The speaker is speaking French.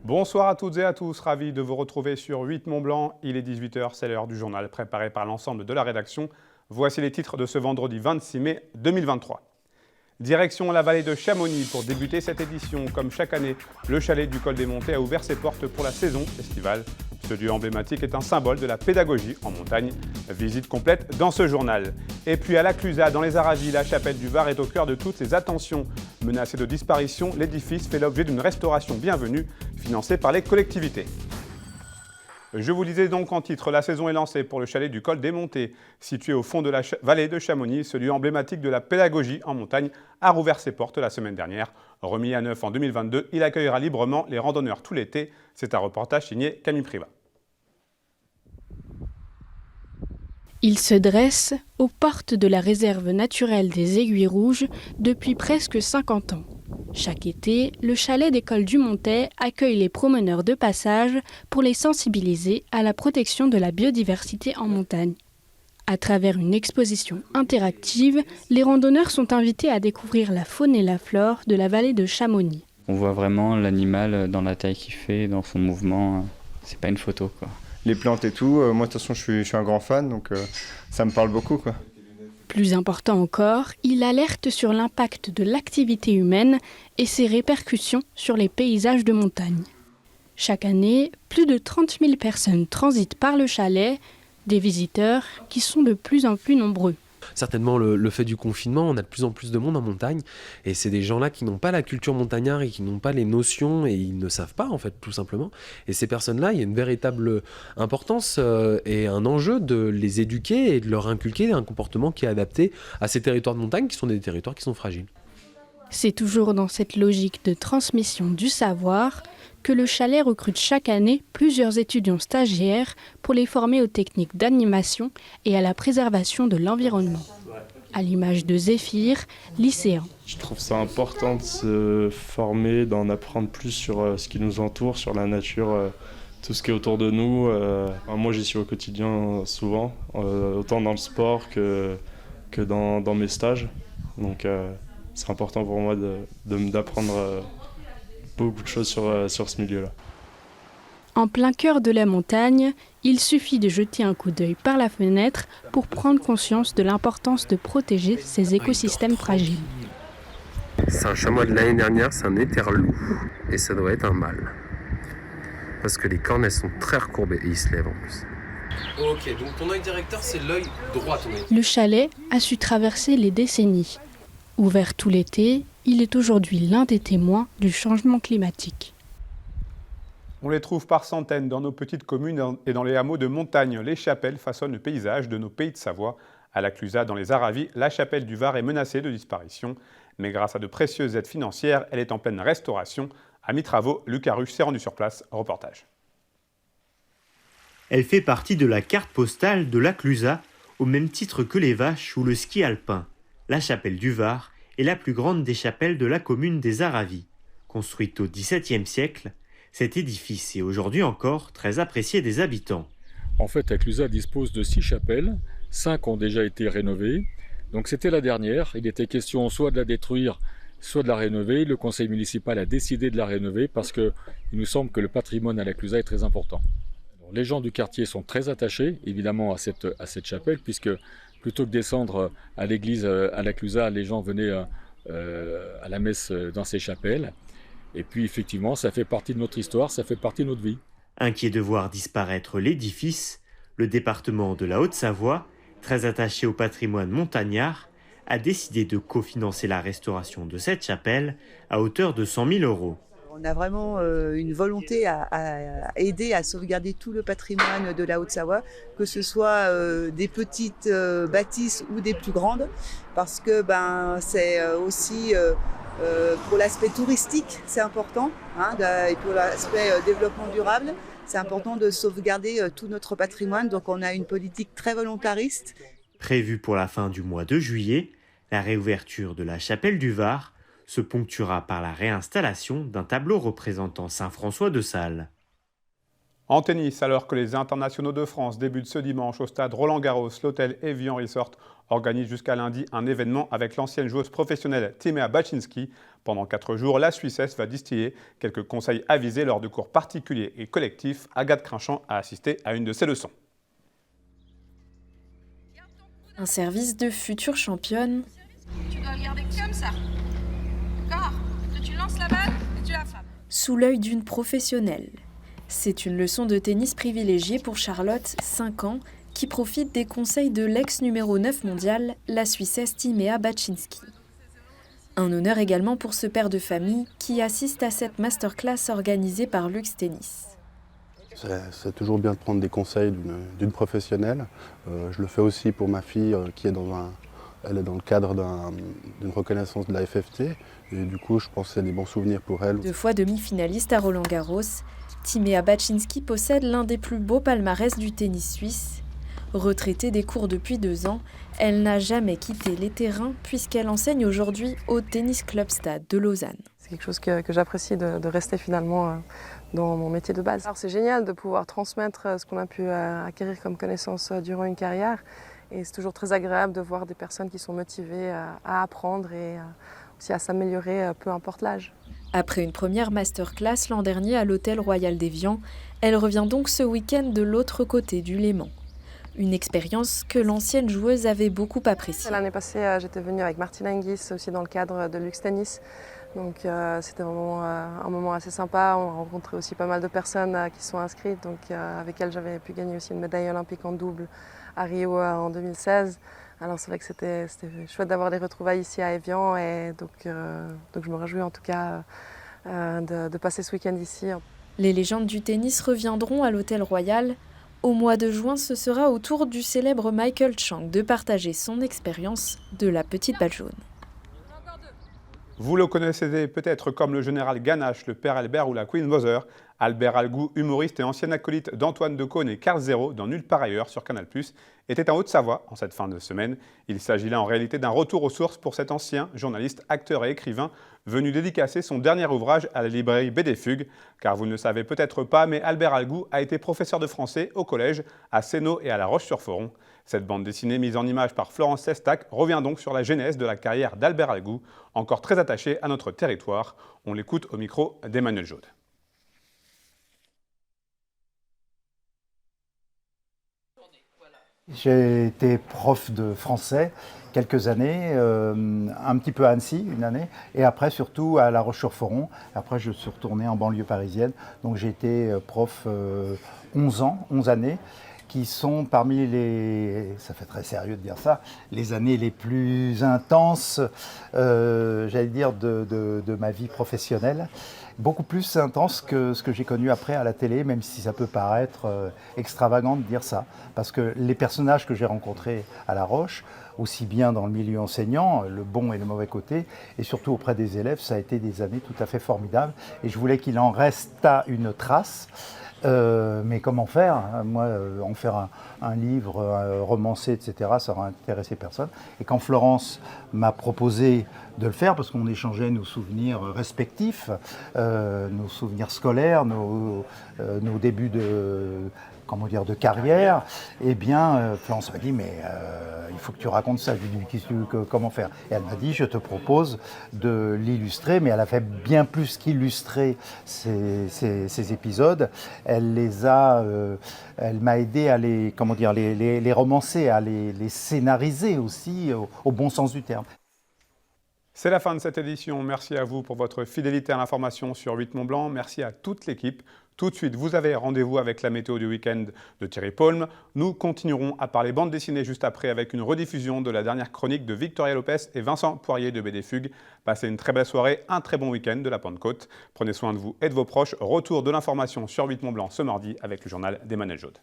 Bonsoir à toutes et à tous, ravi de vous retrouver sur 8 Mont-Blanc. Il est 18h, c'est l'heure du journal préparé par l'ensemble de la rédaction. Voici les titres de ce vendredi 26 mai 2023. Direction la vallée de Chamonix pour débuter cette édition. Comme chaque année, le chalet du Col des Montées a ouvert ses portes pour la saison estivale. Ce lieu emblématique est un symbole de la pédagogie en montagne. Visite complète dans ce journal. Et puis à la Clusaz, dans les Aravis, la chapelle du Var est au cœur de toutes ces attentions. Menacé de disparition, l'édifice fait l'objet d'une restauration bienvenue, financée par les collectivités. Je vous disais donc en titre, la saison est lancée pour le chalet du Col des Montées. Situé au fond de la vallée de Chamonix, ce lieu emblématique de la pédagogie en montagne a rouvert ses portes la semaine dernière. Remis à neuf en 2022, il accueillera librement les randonneurs tout l'été. C'est un reportage signé Camille Privat. Il se dresse aux portes de la réserve naturelle des Aiguilles Rouges depuis presque 50 ans. Chaque été, le chalet des Cols du Montais accueille les promeneurs de passage pour les sensibiliser à la protection de la biodiversité en montagne. À travers une exposition interactive, les randonneurs sont invités à découvrir la faune et la flore de la vallée de Chamonix. On voit vraiment l'animal dans la taille qu'il fait, dans son mouvement. C'est pas une photo, quoi. Les plantes et tout, moi de toute façon je suis un grand fan, donc ça me parle beaucoup, quoi. Plus important encore, il alerte sur l'impact de l'activité humaine et ses répercussions sur les paysages de montagne. Chaque année, plus de 30 000 personnes transitent par le chalet, des visiteurs qui sont de plus en plus nombreux. Certainement le fait du confinement, on a de plus en plus de monde en montagne et c'est des gens-là qui n'ont pas la culture montagnarde et qui n'ont pas les notions et ils ne savent pas en fait tout simplement. Et ces personnes-là, il y a une véritable importance et un enjeu de les éduquer et de leur inculquer un comportement qui est adapté à ces territoires de montagne qui sont des territoires qui sont fragiles. C'est toujours dans cette logique de transmission du savoir que le chalet recrute chaque année plusieurs étudiants stagiaires pour les former aux techniques d'animation et à la préservation de l'environnement. À l'image de Zéphyr, lycéen. Je trouve ça important de se former, d'en apprendre plus sur ce qui nous entoure, sur la nature, tout ce qui est autour de nous. Moi, j'y suis au quotidien souvent, autant dans le sport que dans mes stages. Donc, c'est important pour moi d'apprendre beaucoup de choses sur ce milieu-là. En plein cœur de la montagne, il suffit de jeter un coup d'œil par la fenêtre pour prendre conscience de l'importance de protéger ces écosystèmes fragiles. C'est un chamois de l'année dernière, c'est un éterlou. Et ça doit être un mâle. Parce que les cornes, elles sont très recourbées et il se lève en plus. Ok, donc ton œil directeur, c'est l'œil droit. Le chalet a su traverser les décennies. Ouvert tout l'été, il est aujourd'hui l'un des témoins du changement climatique. On les trouve par centaines dans nos petites communes et dans les hameaux de montagne. Les chapelles façonnent le paysage de nos pays de Savoie. À la Clusaz, dans les Aravis, la chapelle du Var est menacée de disparition. Mais grâce à de précieuses aides financières, elle est en pleine restauration. À mi-travaux, Lucas Ruche s'est rendu sur place. Reportage. Elle fait partie de la carte postale de la Clusaz, au même titre que les vaches ou le ski alpin. La chapelle du Var est la plus grande des chapelles de la commune des Aravis. Construite au XVIIe siècle, cet édifice est aujourd'hui encore très apprécié des habitants. En fait, la Clusaz dispose de 6 chapelles, 5 ont déjà été rénovées. Donc c'était la dernière, il était question soit de la détruire, soit de la rénover. Le conseil municipal a décidé de la rénover parce qu'il nous semble que le patrimoine à la Clusaz est très important. Alors, les gens du quartier sont très attachés évidemment à cette chapelle puisque plutôt que descendre à l'église à la Clusaz, les gens venaient à la messe dans ces chapelles. Et puis effectivement, ça fait partie de notre histoire, ça fait partie de notre vie. Inquiet de voir disparaître l'édifice, le département de la Haute-Savoie, très attaché au patrimoine montagnard, a décidé de cofinancer la restauration de cette chapelle à hauteur de 100 000 €. On a vraiment une volonté à aider à sauvegarder tout le patrimoine de la Haute-Savoie, que ce soit des petites bâtisses ou des plus grandes, parce que c'est aussi pour l'aspect touristique, c'est important, et pour l'aspect développement durable, c'est important de sauvegarder tout notre patrimoine. Donc on a une politique très volontariste. Prévue pour la fin du mois de juillet, la réouverture de la chapelle du Var se ponctuera par la réinstallation d'un tableau représentant saint François de Sales. En tennis, alors que les internationaux de France débutent ce dimanche au stade Roland-Garros, l'hôtel Evian Resort organise jusqu'à lundi un événement avec l'ancienne joueuse professionnelle Timea Baczynski. Pendant 4 jours, la Suissesse va distiller quelques conseils avisés lors de cours particuliers et collectifs. Agathe Crinchamp a assisté à une de ces leçons. Un service de future championne. Tu dois le garder comme ça. D'accord ? Que tu lances la balle et tu la frappes. Sous l'œil d'une professionnelle. C'est une leçon de tennis privilégiée pour Charlotte, 5 ans, qui profite des conseils de l'ex numéro 9 mondial, la Suissesse Timea Baczynski. Un honneur également pour ce père de famille qui assiste à cette masterclass organisée par Lux Tennis. C'est toujours bien de prendre des conseils d'une professionnelle. Je le fais aussi pour ma fille qui est elle est dans le cadre d'une reconnaissance de la FFT. Et du coup, je pense que c'est des bons souvenirs pour elle. 2 fois demi-finaliste à Roland-Garros, Timea Baczynski possède l'un des plus beaux palmarès du tennis suisse. Retraitée des cours depuis 2 ans, elle n'a jamais quitté les terrains puisqu'elle enseigne aujourd'hui au Tennis Club Stade de Lausanne. C'est quelque chose que j'apprécie de rester finalement dans mon métier de base. Alors c'est génial de pouvoir transmettre ce qu'on a pu acquérir comme connaissances durant une carrière. Et c'est toujours très agréable de voir des personnes qui sont motivées à apprendre et aussi à s'améliorer, peu importe l'âge. Après une première masterclass l'an dernier à l'Hôtel Royal d'Évian, elle revient donc ce week-end de l'autre côté du Léman. Une expérience que l'ancienne joueuse avait beaucoup appréciée. L'année passée, j'étais venue avec Martina Hingis, aussi dans le cadre de Lux Tennis. Donc c'était un moment assez sympa. On a rencontré aussi pas mal de personnes qui sont inscrites, donc avec elles j'avais pu gagner aussi une médaille olympique en double à Rio en 2016. Alors c'est vrai que c'était chouette d'avoir des retrouvailles ici à Évian et donc je me réjouis en tout cas de passer ce week-end ici. Les légendes du tennis reviendront à l'Hôtel Royal. Au mois de juin, ce sera au tour du célèbre Michael Chang de partager son expérience de la petite balle jaune. Vous le connaissez peut-être comme le général Ganache, le père Albert ou la Queen Mother. Albert Algou, humoriste et ancien acolyte d'Antoine Decaune et Carl Zéro dans Nulle part ailleurs sur Canal+, était en Haute-Savoie en cette fin de semaine. Il s'agit là en réalité d'un retour aux sources pour cet ancien journaliste, acteur et écrivain venu dédicacer son dernier ouvrage à la librairie BD Fugue. Car vous ne le savez peut-être pas, mais Albert Algou a été professeur de français au collège à Sénaux et à La Roche-sur-Foron. Cette bande dessinée mise en image par Florence Sestac revient donc sur la genèse de la carrière d'Albert Algou, encore très attaché à notre territoire. On l'écoute au micro d'Emmanuel Jaude. J'ai été prof de français quelques années, un petit peu à Annecy, une année, et après surtout à La Roche-sur-Foron. Après, je suis retourné en banlieue parisienne. Donc j'ai été prof 11 années, qui sont parmi les, ça fait très sérieux de dire ça, les années les plus intenses, j'allais dire, de ma vie professionnelle. Beaucoup plus intense que ce que j'ai connu après à la télé, même si ça peut paraître extravagant de dire ça. Parce que les personnages que j'ai rencontrés à La Roche, aussi bien dans le milieu enseignant, le bon et le mauvais côté, et surtout auprès des élèves, ça a été des années tout à fait formidables. Et je voulais qu'il en restât une trace. Mais comment faire? Moi, en faire un livre romancé, etc., ça n'aurait intéressé personne. Et quand Florence m'a proposé de le faire, parce qu'on échangeait nos souvenirs respectifs, nos souvenirs scolaires, nos débuts de carrière, eh bien, Florence m'a dit, mais il faut que tu racontes ça. Je lui ai dit, comment faire? Et elle m'a dit, je te propose de l'illustrer, mais elle a fait bien plus qu'illustrer ces épisodes. Elle m'a aidé à les romancer, à les scénariser aussi, au bon sens du terme. C'est la fin de cette édition. Merci à vous pour votre fidélité à l'information sur 8 Mont Blanc. Merci à toute l'équipe. Tout de suite, vous avez rendez-vous avec la météo du week-end de Thierry Paulme. Nous continuerons à parler bande dessinée juste après avec une rediffusion de la dernière chronique de Victoria Lopez et Vincent Poirier de BD Fugue. Passez une très belle soirée, un très bon week-end de la Pentecôte. Prenez soin de vous et de vos proches. Retour de l'information sur 8 Mont Blanc ce mardi avec le journal d'Emmanuel Jaude.